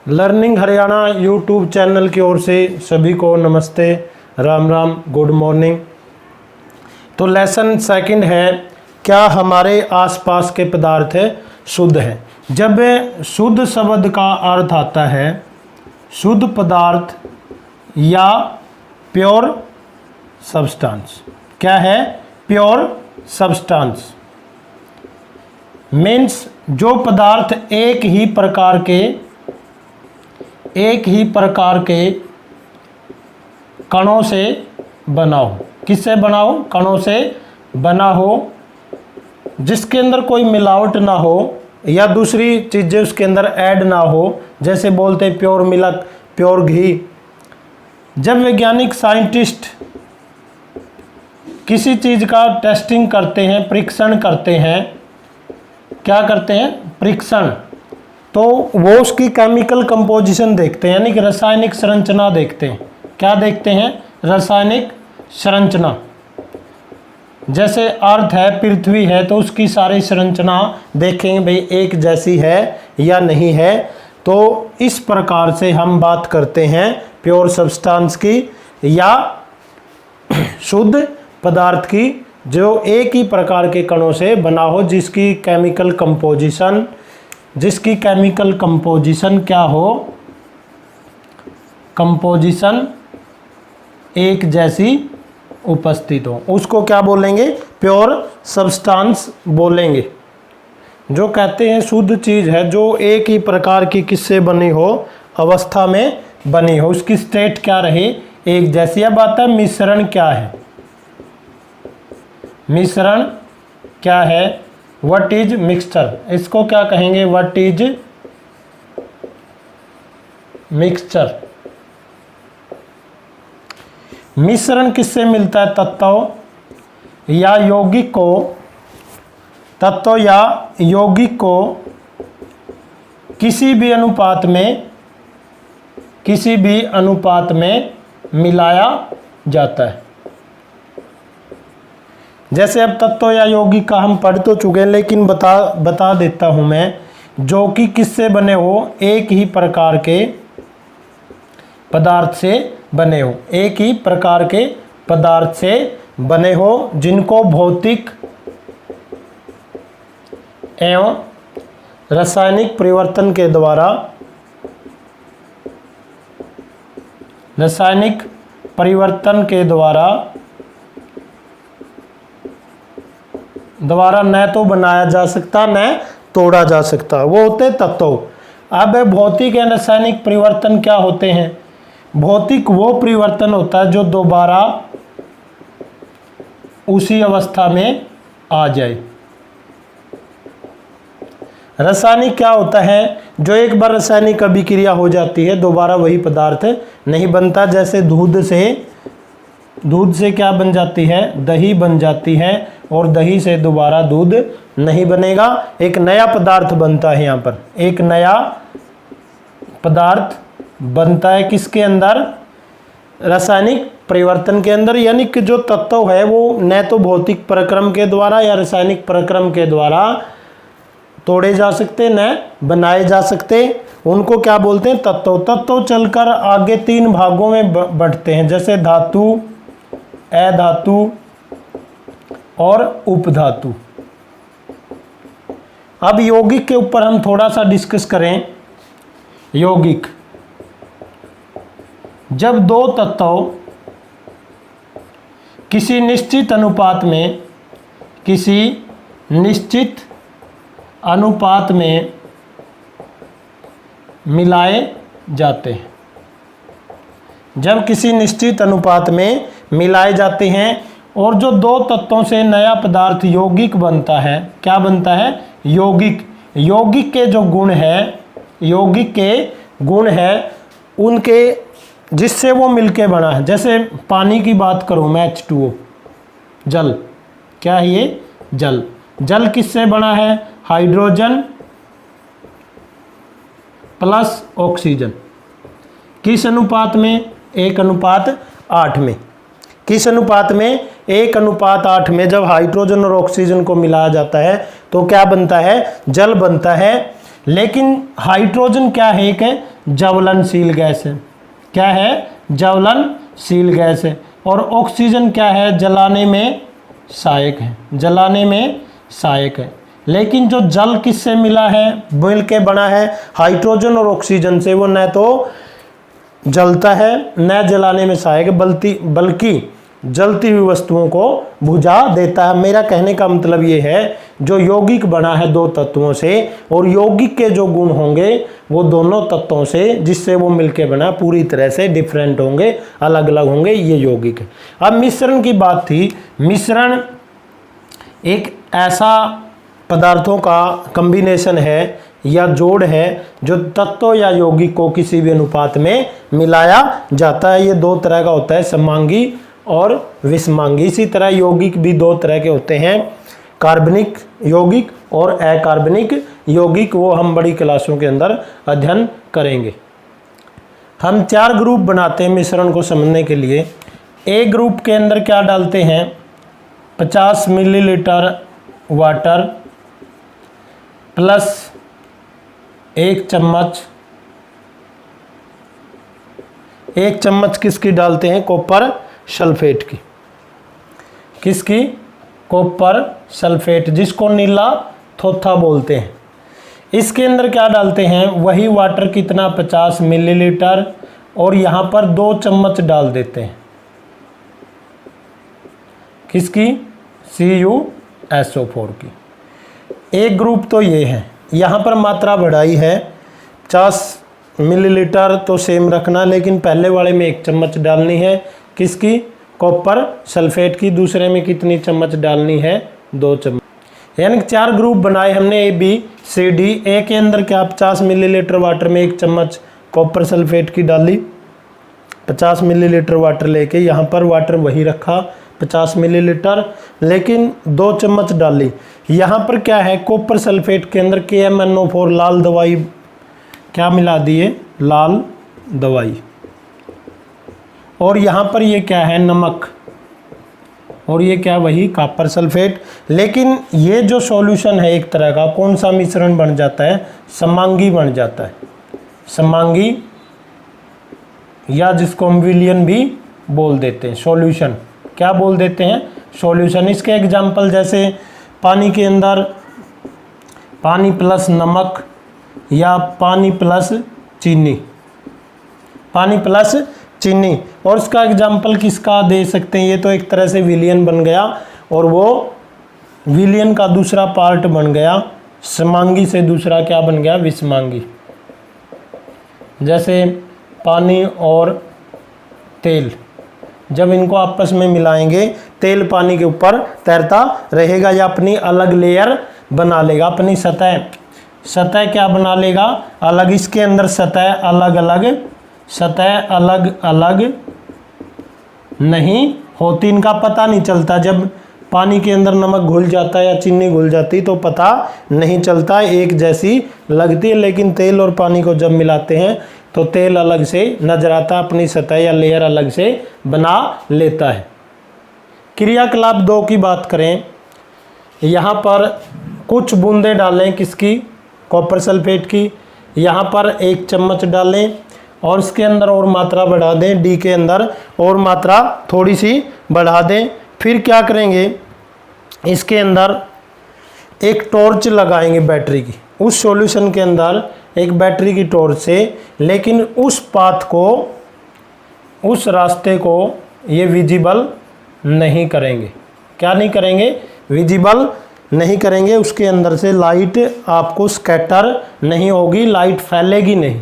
Learning Haryana YouTube channel की ओर से सभी को नमस्ते, राम राम, गुड मॉर्निंग। तो लेसन सेकंड है, क्या हमारे आसपास के पदार्थ शुद्ध है। जब शुद्ध शब्द का अर्थ आता है शुद्ध पदार्थ या प्योर सब्सटेंस। क्या है? प्योर सब्सटेंस मीन्स जो पदार्थ एक ही प्रकार के कणों से बना हो। किससे बना हो? कणों से बना हो, जिसके अंदर कोई मिलावट ना हो या दूसरी चीज़ें उसके अंदर ऐड ना हो। जैसे बोलते हैं प्योर मिल्क, प्योर घी। जब वैज्ञानिक साइंटिस्ट किसी चीज़ का टेस्टिंग करते हैं, परीक्षण करते हैं, क्या करते हैं? परीक्षण। तो वो उसकी केमिकल कंपोजिशन देखते हैं, यानी कि रासायनिक संरचना देखते हैं। क्या देखते हैं? रासायनिक संरचना। जैसे अर्थ है, पृथ्वी है, तो उसकी सारी संरचना देखेंगे भाई एक जैसी है या नहीं है। तो इस प्रकार से हम बात करते हैं प्योर सब्सटेंस की या शुद्ध पदार्थ की, जो एक ही प्रकार के कणों से बना हो, जिसकी केमिकल कंपोजिशन क्या हो? कंपोजिशन एक जैसी उपस्थित हो, उसको क्या बोलेंगे? प्योर सब्सटेंस बोलेंगे। जो कहते हैं शुद्ध चीज़ है जो एक ही प्रकार की किससे बनी हो? अवस्था में बनी हो, उसकी स्टेट क्या रहे? एक जैसी। अब आता है मिश्रण क्या है। मिश्रण क्या है? What is mixture. इसको क्या कहेंगे? What is mixture. मिश्रण किससे मिलता है? तत्व या यौगिक को किसी भी अनुपात में मिलाया जाता है। जैसे अब तत्व या यौगिक का हम पढ़ तो चुके हैं, लेकिन बता देता हूं मैं, जो कि किससे बने हो? एक ही प्रकार के पदार्थ से बने हो। एक ही प्रकार के पदार्थ से बने हो, जिनको भौतिक एवं रासायनिक परिवर्तन के द्वारा न तो बनाया जा सकता न तोड़ा जा सकता। वो होते तत्व। अब भौतिक एवं रासायनिक परिवर्तन क्या होते हैं? भौतिक वो परिवर्तन होता है जो दोबारा उसी अवस्था में आ जाए। रासायनिक क्या होता है? जो एक बार रासायनिक अभिक्रिया हो जाती है दोबारा वही पदार्थ नहीं बनता। जैसे दूध से क्या बन जाती है? दही बन जाती है, और दही से दोबारा दूध नहीं बनेगा, एक नया पदार्थ बनता है। यहाँ पर एक नया पदार्थ बनता है किसके अंदर? रासायनिक परिवर्तन के अंदर। यानी कि जो तत्व है वो न तो भौतिक प्रक्रम के द्वारा या रासायनिक प्रक्रम के द्वारा तोड़े जा सकते न बनाए जा सकते। उनको क्या बोलते हैं? तत्व। तत्व चलकर आगे तीन भागों में बढ़ते हैं, जैसे धातु, अधातु और उपधातु। अब यौगिक के ऊपर हम थोड़ा सा डिस्कस करें। यौगिक, जब दो तत्व किसी निश्चित अनुपात में मिलाए जाते हैं, जब किसी निश्चित अनुपात में मिलाए जाते हैं और जो दो तत्वों से नया पदार्थ यौगिक बनता है, क्या बनता है? यौगिक। यौगिक के जो गुण है उनके जिससे वो मिलके बना है। जैसे पानी की बात करूं मैं, H2O, जल। क्या है ये? जल। जल किससे बना है? Hydrogen plus oxygen. किस अनुपात में? 1:8 में। किस अनुपात में? 1:8 में। जब हाइड्रोजन और ऑक्सीजन को मिलाया जाता है तो क्या बनता है? जल बनता है। लेकिन हाइड्रोजन क्या है, एक ज्वलनशील गैस है। क्या है? ज्वलनशील गैस है। और ऑक्सीजन क्या है? जलाने में सहायक है, जलाने में सहायक है। लेकिन जो जल किससे मिला है, मिल के बना है हाइड्रोजन और ऑक्सीजन से, वो न तो जलता है न जलाने में सहायक बल्कि जलती हुई वस्तुओं को बुझा देता है। मेरा कहने का मतलब ये है, जो यौगिक बना है दो तत्वों से, और यौगिक के जो गुण होंगे वो दोनों तत्वों से जिससे वो मिलके बना पूरी तरह से डिफरेंट होंगे, अलग अलग होंगे, ये यौगिक है। अब मिश्रण की बात थी। मिश्रण एक ऐसा पदार्थों का कॉम्बिनेशन है या जोड़ है जो तत्व या यौगिक को किसी भी अनुपात में मिलाया जाता है। ये दो तरह का होता है, समांगी और विषमांगी। इसी तरह यौगिक भी दो तरह के होते हैं, कार्बनिक यौगिक और अकार्बनिक यौगिक। वो हम बड़ी क्लासों के अंदर अध्ययन करेंगे। हम 4 ग्रुप बनाते हैं मिश्रण को समझने के लिए। ए ग्रुप के अंदर क्या डालते हैं? 50 मिलीलीटर वाटर प्लस 1 चम्मच किसकी डालते हैं? कॉपर सल्फेट की। किसकी? कॉपर सल्फेट, जिसको नीला थोथा बोलते हैं। इसके अंदर क्या डालते हैं? वही वाटर कितना? 50 मिलीलीटर, और यहाँ पर 2 चम्मच डाल देते हैं। किसकी? CuSO4 की। एक ग्रुप तो ये है, यहाँ पर मात्रा बढ़ाई है 50 मिलीलीटर तो सेम रखना, लेकिन पहले वाले में 1 चम्मच डालनी है। किसकी? कॉपर सल्फेट की। दूसरे में कितनी चम्मच डालनी है? 2 चम्मच। यानी 4 ग्रुप बनाए हमने, ABCD। ए के अंदर क्या? 50 मिलीलीटर वाटर में 1 चम्मच कॉपर सल्फेट की डाली। 50 मिलीलीटर वाटर लेके यहाँ पर वाटर वही रखा 50 मिलीलीटर, लेकिन 2 चम्मच डाली। यहाँ पर क्या है? कॉपर सल्फेट के अंदर KMnO4 लाल दवाई क्या मिला दिए? लाल दवाई। और यहाँ पर ये क्या है? नमक। और ये क्या? वही कॉपर सल्फेट। लेकिन ये जो सॉल्यूशन है एक तरह का, कौन सा मिश्रण बन जाता है? समांगी बन जाता है। समांगी, या जिसको हम विलयन भी बोल देते हैं। सॉल्यूशन क्या बोल देते हैं? सॉल्यूशन। इसके एग्जाम्पल जैसे पानी के अंदर पानी प्लस नमक या पानी प्लस चीनी, पानी प्लस चीनी। और इसका एग्जाम्पल किसका दे सकते हैं? ये तो एक तरह से विलयन बन गया, और वो विलयन का दूसरा पार्ट बन गया समांगी से दूसरा क्या बन गया? विषमांगी। जैसे पानी और तेल, जब इनको आपस में मिलाएंगे, तेल पानी के ऊपर तैरता रहेगा या अपनी अलग लेयर बना लेगा, अपनी सतह क्या बना लेगा? अलग। इसके अंदर सतह अलग अलग नहीं होती, इनका पता नहीं चलता। जब पानी के अंदर नमक घुल जाता है या चीनी घुल जाती तो पता नहीं चलता, एक जैसी लगती है। लेकिन तेल और पानी को जब मिलाते हैं तो तेल अलग से नजर आता, अपनी सतह या लेयर अलग से बना लेता है। क्रियाकलाप 2 की बात करें, यहाँ पर कुछ बूंदे डालें। किसकी? कॉपर सल्फेट की। यहाँ पर 1 चम्मच डालें, और इसके अंदर और मात्रा बढ़ा दें। डी के अंदर और मात्रा थोड़ी सी बढ़ा दें। फिर क्या करेंगे? इसके अंदर एक टॉर्च लगाएंगे बैटरी की, उस सॉल्यूशन के अंदर एक बैटरी की टॉर्च से। लेकिन उस पाथ को, उस रास्ते को ये विजिबल नहीं करेंगे। क्या नहीं करेंगे? विजिबल नहीं करेंगे। उसके अंदर से लाइट आपको स्कैटर नहीं होगी, लाइट फैलेगी नहीं।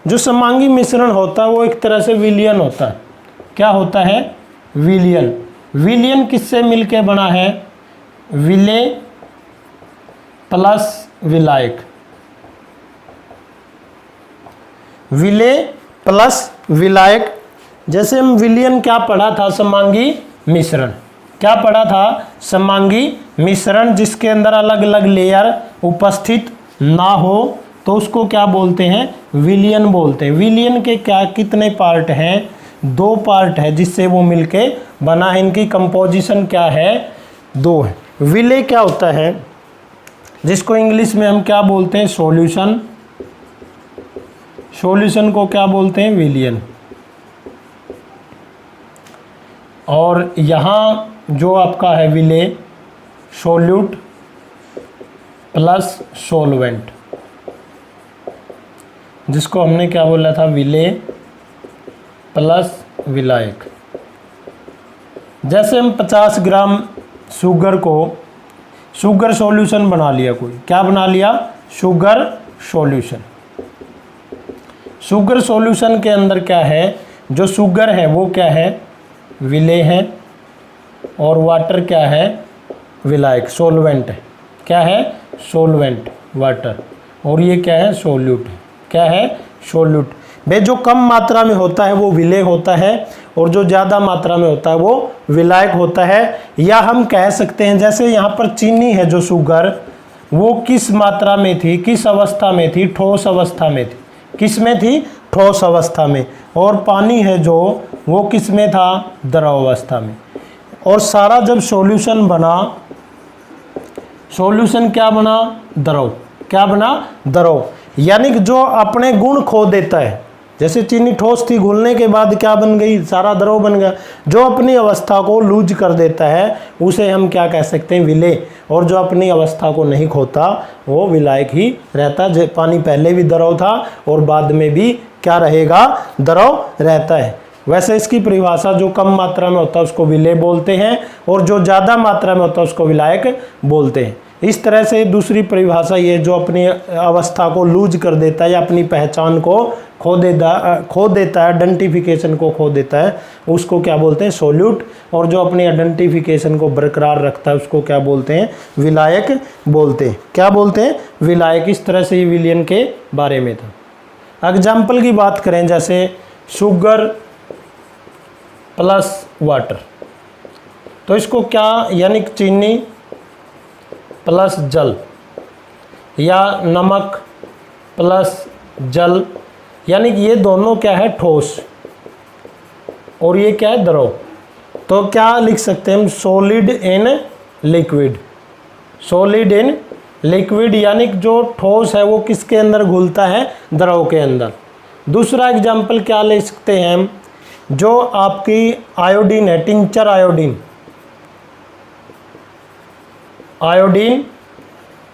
जो समांगी मिश्रण होता है वो एक तरह से विलयन होता है। क्या होता है? विलयन। विलयन किससे मिलके बना है? विलेय प्लस विलायक। विलेय प्लस विलायक। जैसे हम विलयन क्या पढ़ा था? समांगी मिश्रण। क्या पढ़ा था? समांगी मिश्रण, जिसके अंदर अलग अलग लेयर उपस्थित ना हो तो उसको क्या बोलते हैं? विलयन बोलते हैं। विलयन के क्या कितने पार्ट हैं? 2 पार्ट है जिससे वो मिलके बना है। इनकी कंपोजिशन क्या है? 2 है। विलेय क्या होता है? जिसको इंग्लिश में हम क्या बोलते हैं, सॉल्यूशन। सॉल्यूशन को क्या बोलते हैं, विलियन। और यहाँ जो आपका है विले, सोल्यूट प्लस सोलवेंट, जिसको हमने क्या बोला था, विले प्लस विलायक। जैसे हम 50 ग्राम शुगर को, शुगर सॉल्यूशन बना लिया, कोई क्या बना लिया, शुगर सॉल्यूशन। शुगर सॉल्यूशन के अंदर क्या है, जो शुगर है वो क्या है, विले है, और वाटर क्या है, विलायक, सोलवेंट है। क्या है, सोलवेंट, वाटर। और ये क्या है, सोल्यूट है। क्या है, सोल्यूट। भाई जो कम मात्रा में होता है वो विलेय होता है, और जो ज़्यादा मात्रा में होता है वो विलायक होता है। या हम कह सकते हैं जैसे यहाँ पर चीनी है, जो शुगर, वो किस मात्रा में थी, किस अवस्था में थी, ठोस अवस्था में थी। किस में थी, ठोस अवस्था में। और पानी है जो, वो किस में था, द्रव अवस्था में। और सारा जब सॉल्यूशन बना, सॉल्यूशन क्या बना, द्रव। क्या बना, द्रव। यानी कि जो अपने गुण खो देता है, जैसे चीनी ठोस थी, घुलने के बाद क्या बन गई, सारा द्रव बन गया। जो अपनी अवस्था को लूज कर देता है उसे हम क्या कह सकते हैं, विलेय। और जो अपनी अवस्था को नहीं खोता वो विलायक ही रहता है। पानी पहले भी द्रव था और बाद में भी क्या रहेगा, द्रव रहता है। वैसे इसकी परिभाषा, जो कम मात्रा में होता है उसको विलेय बोलते हैं, और जो ज़्यादा मात्रा में होता है उसको विलायक बोलते हैं। इस तरह से दूसरी परिभाषा ये, जो अपनी अवस्था को लूज कर देता है या अपनी पहचान को खो देता है, आइडेंटिफिकेशन को खो देता है, उसको क्या बोलते हैं, सोल्यूट। और जो अपनी आइडेंटिफिकेशन को बरकरार रखता है उसको क्या बोलते हैं, विलायक बोलते हैं। क्या बोलते हैं, विलायक। इस तरह से ये विलियन के बारे में था। एग्जाम्पल की बात करें, जैसे शुगर प्लस वाटर, तो इसको क्या, यानी चीनी प्लस जल, या नमक प्लस जल, यानी कि ये दोनों क्या है, ठोस, और ये क्या है, द्रव। तो क्या लिख सकते हैं हम, solid in liquid. Solid in liquid, यानी कि जो ठोस है वो किसके अंदर घुलता है, द्रव के अंदर। दूसरा एग्जाम्पल क्या ले सकते हैं हम, जो आपकी आयोडीन है, टिंचर आयोडीन। आयोडीन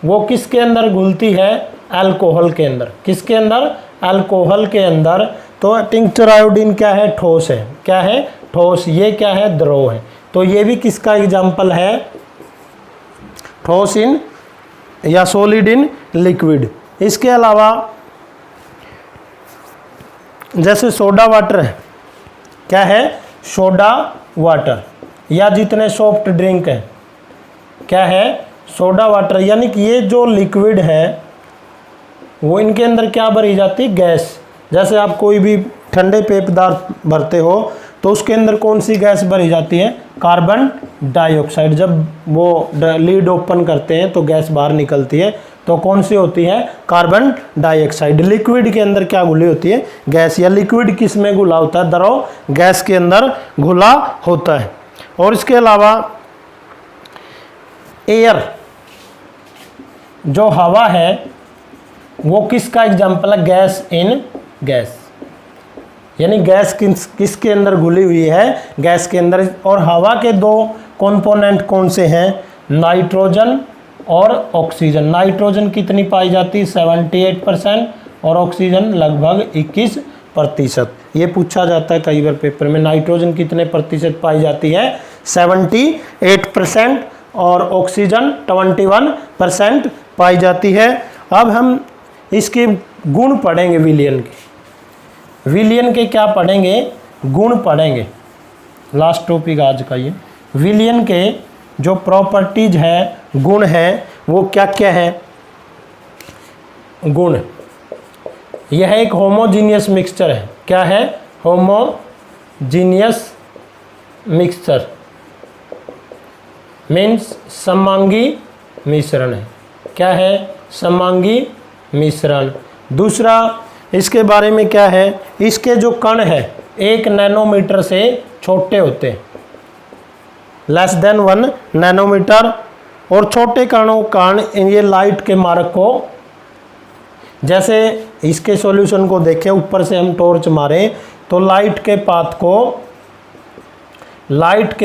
वो किसके अंदर घुलती है, अल्कोहल के अंदर। किसके अंदर, अल्कोहल के अंदर। तो टिंचर आयोडीन क्या है, ठोस है। क्या है, ठोस। ये क्या है, द्रव है। तो ये भी किसका एग्जाम्पल है, ठोस इन या सॉलिड इन लिक्विड। इसके अलावा जैसे सोडा वाटर है, क्या है, सोडा वाटर, या जितने सॉफ्ट ड्रिंक है, क्या है, सोडा वाटर। यानी कि ये जो लिक्विड है वो इनके अंदर क्या भरी जाती है, गैस। जैसे आप कोई भी ठंडे पेय पदार्थ भरते हो तो उसके अंदर कौन सी गैस भरी जाती है, कार्बन डाइऑक्साइड। जब वो लीड ओपन करते हैं तो गैस बाहर निकलती है, तो कौन सी होती है, कार्बन डाइऑक्साइड। लिक्विड के अंदर क्या घुली होती है, गैस। या लिक्विड किस में घुला होता है, द्रव गैस के अंदर घुला होता है। और इसके अलावा एयर, जो हवा है, वो किसका एग्जाम्पल है, गैस इन गैस। यानी गैस किसके अंदर घुली हुई है, गैस के अंदर। और हवा के दो कंपोनेंट कौन से हैं, नाइट्रोजन और ऑक्सीजन। नाइट्रोजन कितनी पाई जाती है, 78%, और ऑक्सीजन लगभग 21%। ये पूछा जाता है कई बार पेपर में, नाइट्रोजन कितने प्रतिशत पाई जाती है, 78%, और ऑक्सीजन 21% पाई जाती है। अब हम इसके गुण पढ़ेंगे विलियन के। विलियन के क्या पढ़ेंगे, गुण पढ़ेंगे। लास्ट टॉपिक आज का ये। विलियन के जो प्रॉपर्टीज है, गुण है, वो क्या क्या है। गुण, यह एक होमोजीनियस मिक्सचर है। क्या है, होमोजीनियस मिक्सचर, मीन्स समांगी मिश्रण है। क्या है, समांगी मिश्रण। दूसरा इसके बारे में क्या है, इसके जो कण है 1 नैनोमीटर से छोटे होते हैं, लेस देन 1 नैनोमीटर। और छोटे कणों के कारण ये लाइट के मार्ग को, जैसे इसके सॉल्यूशन को देखें, ऊपर से हम टॉर्च मारें तो लाइट के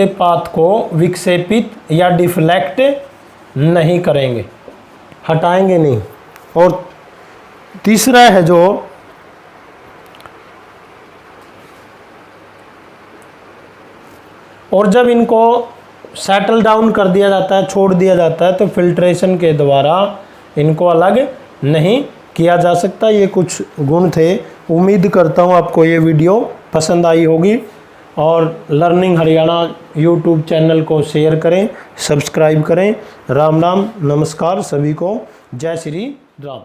पाथ को विक्षेपित या डिफ्लेक्ट नहीं करेंगे, हटाएंगे नहीं। और तीसरा है जो और जब इनको सेटल डाउन कर दिया जाता है, छोड़ दिया जाता है, तो फिल्ट्रेशन के द्वारा इनको अलग नहीं किया जा सकता। ये कुछ गुण थे। उम्मीद करता हूँ आपको ये वीडियो पसंद आई होगी और लर्निंग हरियाणा यूट्यूब चैनल को शेयर करें, सब्सक्राइब करें। राम राम, नमस्कार सभी को, जय श्री राम।